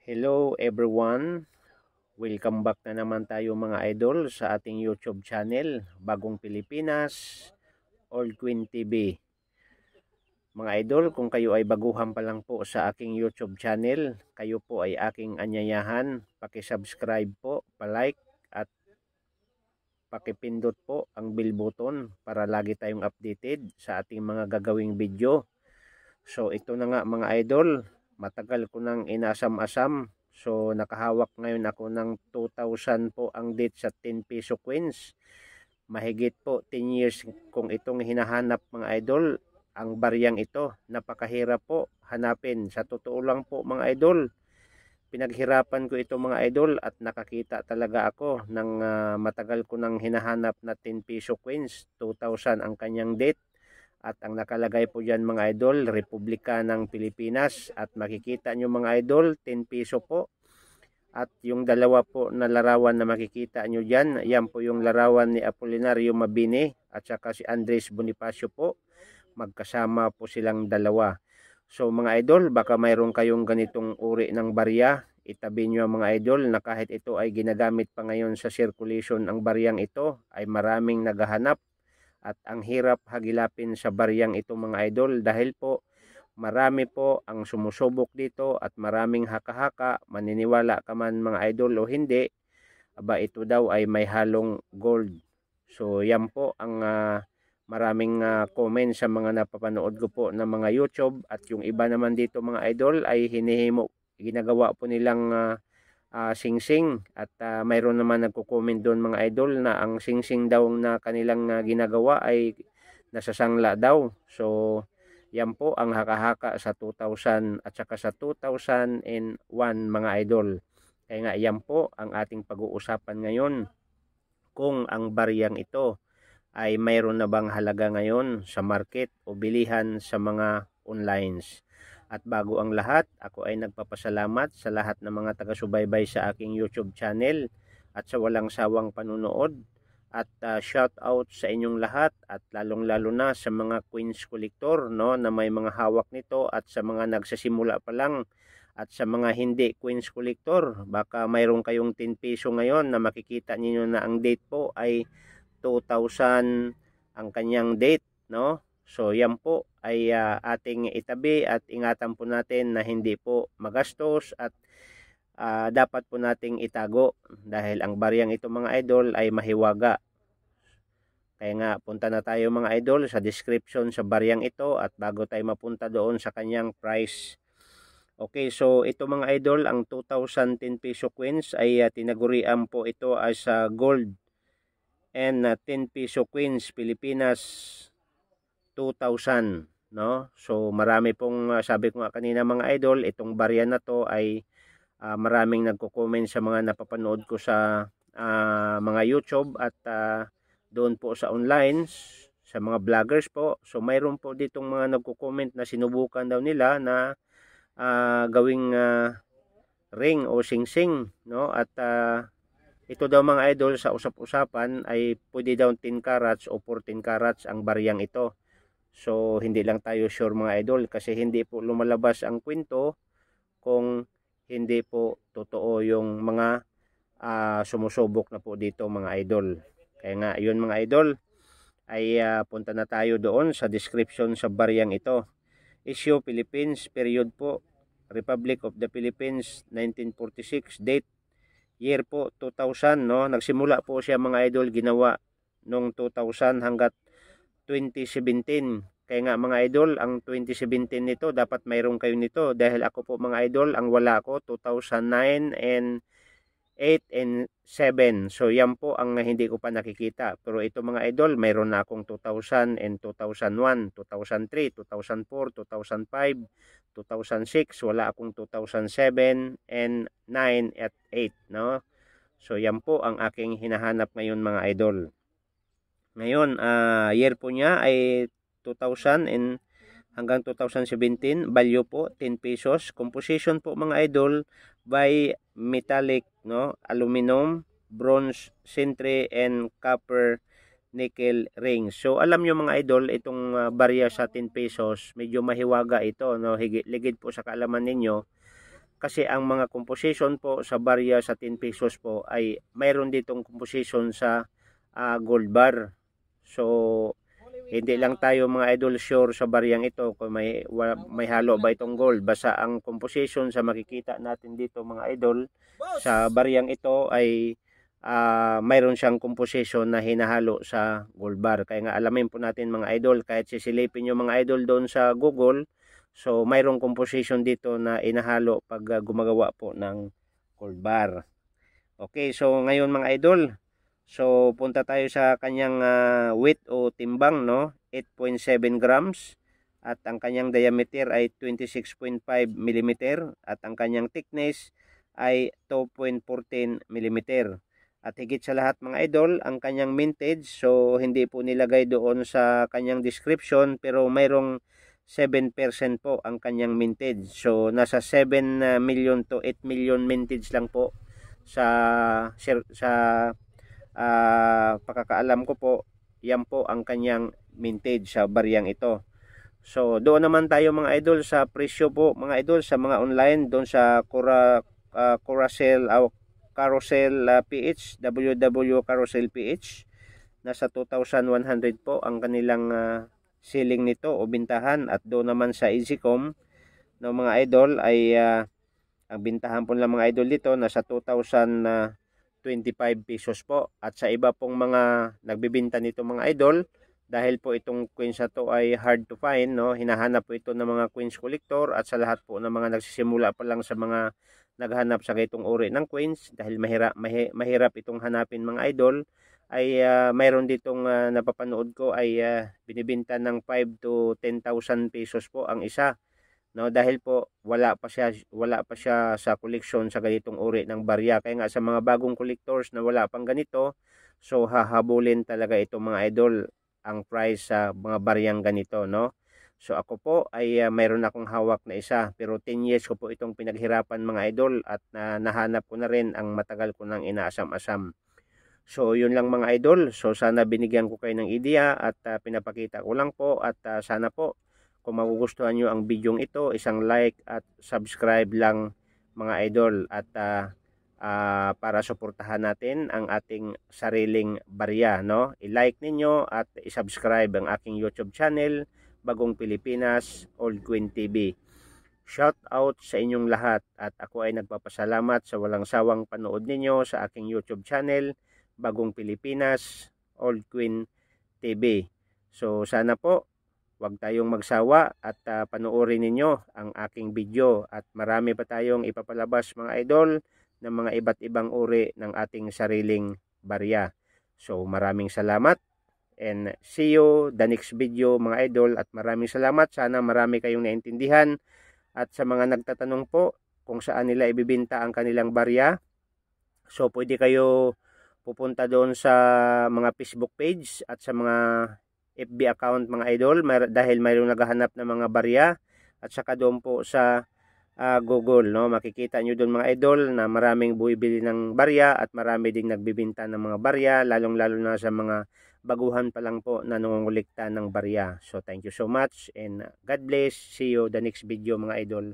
Hello everyone, welcome back na naman tayo mga idol sa ating YouTube channel, Bagong Pilipinas, Old Queen TV. Mga idol, kung kayo ay baguhan pa lang po sa aking YouTube channel, kayo po ay aking anyayahan, paki-subscribe po, pa-like at pakipindot po ang bell button para lagi tayong updated sa ating mga gagawing video. So ito na nga mga idol, matagal ko nang inasam-asam. So nakahawak ngayon ako ng 2,000 po ang date sa 10 peso coins. Mahigit po 10 years kung itong hinahanap mga idol. Ang baryang ito, napakahirap po hanapin. Sa totoo lang po mga idol, pinaghirapan ko ito mga idol at nakakita talaga ako ng matagal ko nang hinahanap na 10 peso coins. 2,000 ang kanyang date. At ang nakalagay po dyan mga idol, Republika ng Pilipinas. At makikita nyo mga idol, 10 peso po. At yung dalawa po na larawan na makikita nyo dyan, yan po yung larawan ni Apolinario Mabini at saka si Andres Bonifacio po. Magkasama po silang dalawa. So mga idol, baka mayroon kayong ganitong uri ng barya. Itabi nyo mga idol na kahit ito ay ginagamit pa ngayon sa circulation, ang baryang ito ay maraming naghahanap. At ang hirap hagilapin sa baryang ito mga idol dahil po marami po ang sumusubok dito at maraming haka-haka. Maniniwala ka man mga idol o hindi, aba ito daw ay may halong gold. So yan po ang maraming comment sa mga napapanood ko po ng mga YouTube. At yung iba naman dito mga idol ay hinihimo, ginagawa po nilang singsing at mayroon naman nagko-comment doon mga idol na ang singsing daw na kanilang ginagawa ay nasasangla daw. So yan po ang haka-haka sa 2,000 at saka sa 2001 mga idol. Kaya nga yan po ang ating pag-uusapan ngayon, kung ang baryang ito ay mayroon na bang halaga ngayon sa market o bilihan sa mga onlines. At bago ang lahat, ako ay nagpapasalamat sa lahat ng mga taga-subaybay sa aking YouTube channel at sa walang sawang panunood. At shout out sa inyong lahat at lalong-lalo na sa mga coins collector no, na may mga hawak nito at sa mga nagsasimula pa lang at sa mga hindi coins collector. Baka mayroon kayong 10 peso ngayon na makikita niyo na ang date po ay 2,000 ang kanyang date no. So yan po ay ating itabi at ingatan po natin na hindi po magastos at dapat po nating itago dahil ang baryang ito mga idol ay mahiwaga. Kaya nga punta na tayo mga idol sa description sa baryang ito at bago tayo mapunta doon sa kanyang price. Okay, so ito mga idol, ang 2,010 peso coins ay tinagurian po ito as gold and 10 peso coins Pilipinas 2,000 no. So marami pong sabi ko nga kanina mga idol, itong barya na to ay maraming nagko-comment sa mga napapanood ko sa mga YouTube at doon po sa online sa mga vloggers po. So mayroon po ditong mga nagko-comment na sinubukan daw nila na gawing ring o singsing no. At ito daw mga idol sa usap-usapan ay pwede daw 10 carats o 14 carats ang baryang ito. So hindi lang tayo sure mga idol kasi hindi po lumalabas ang kwento kung hindi po totoo yung mga sumusubok na po dito mga idol. Kaya nga yun mga idol ay punta na tayo doon sa description sa baryang ito. Issue Philippines, period po Republic of the Philippines 1946, date year po 2000 no. Nagsimula po siya mga idol, ginawa nung 2000 hanggat 2017. Kaya nga mga idol, ang 2017 nito dapat mayroon kayo nito dahil ako po mga idol, ang wala ko 2009 and 8 and 7. So yan po ang hindi ko pa nakikita. Pero ito mga idol, mayroon na akong 2000 and 2001, 2003, 2004, 2005, 2006. Wala akong 2007 and 9 at 8. No? So yan po ang aking hinahanap ngayon mga idol. Ngayon, year po niya ay 2000 and hanggang 2017, value po 10 pesos. Composition po mga idol by metallic no, aluminum, bronze, sintry and copper nickel rings. So alam nyo mga idol, itong barya sa 10 pesos, medyo mahiwaga ito no, ligid po sa kaalaman ninyo. kasi ang mga composition po sa barya sa 10 pesos po ay mayroon ditong composition sa gold bar. So hindi lang tayo mga idol sure sa baryang ito kung may halo ba itong gold. Basta ang composition sa makikita natin dito mga idol sa baryang ito ay mayroon siyang composition na hinahalo sa gold bar. Kaya nga alamin po natin mga idol, kahit sisilipin nyo mga idol doon sa Google, so mayroong composition dito na inahalo pag gumagawa po ng gold bar. Okay, so ngayon mga idol, so punta tayo sa kanyang weight o timbang, no? 8.7 grams at ang kanyang diameter ay 26.5 mm at ang kanyang thickness ay 2.14 mm. At higit sa lahat mga idol, ang kanyang mintage, so hindi po nilagay doon sa kanyang description pero mayroong 7% po ang kanyang mintage. So nasa 7 million to 8 million mintage lang po sa pakakaalam ko po. Yan po ang kanyang mintage sa baryang ito. So doon naman tayo mga idol sa presyo po mga idol sa mga online doon sa Carousel PH, WW Carousel PH, nasa 2,100 po ang kanilang selling nito o bintahan. At doon naman sa EasyCom no mga idol ay ang bintahan po ng mga idol dito nasa 2,025 pesos po. At sa iba pong mga nagbibinta nito mga idol, dahil po itong coins na to ay hard to find, no, hinahanap po ito ng mga coins collector at sa lahat po ng mga nagsisimula pa lang sa mga naghanap sa ganitong uri ng coins, dahil mahirap itong hanapin mga idol, ay mayroon ditong napapanood ko ay binibenta ng 5 to 10,000 pesos po ang isa, no, dahil po wala pa siya sa collection sa ganitong uri ng barya. Kaya nga sa mga bagong collectors na wala pang ganito, so hahabulin talaga itong mga idol ang price sa mga baryang ganito, no. So ako po ay mayroon akong hawak na isa, pero 10 years ko po itong pinaghirapan mga idol at nahanap ko na rin ang matagal ko nang inaasam-asam. So yun lang mga idol, so sana binigyan ko kayo ng ideya at pinapakita ko lang po at sana po kung magugustuhan nyo ang bidyong ito, isang like at subscribe lang mga idol at para suportahan natin ang ating sariling barya, no. I-like ninyo at i-subscribe ang aking YouTube channel, Bagong Pilipinas Old Queen TV. Shout out sa inyong lahat at ako ay nagpapasalamat sa walang sawang panood ninyo sa aking YouTube channel, Bagong Pilipinas Old Queen TV. So sana po wag tayong magsawa at panoorin ninyo ang aking video at marami pa tayong ipapalabas mga idol ng mga iba't ibang uri ng ating sariling barya. So maraming salamat and see you the next video mga idol at maraming salamat. Sana marami kayong naintindihan at sa mga nagtatanong po kung saan nila ibibinta ang kanilang barya, so pwede kayo pupunta doon sa mga Facebook page at sa mga FB account mga idol dahil mayroong naghahanap ng mga barya, at saka doon po sa Google, no, makikita nyo doon mga idol na maraming buibili ng barya at marami ding nagbibinta ng mga barya, lalong lalo na sa mga baguhan pa lang po na nangungulikta ng barya. So thank you so much and God bless. See you the next video mga idol.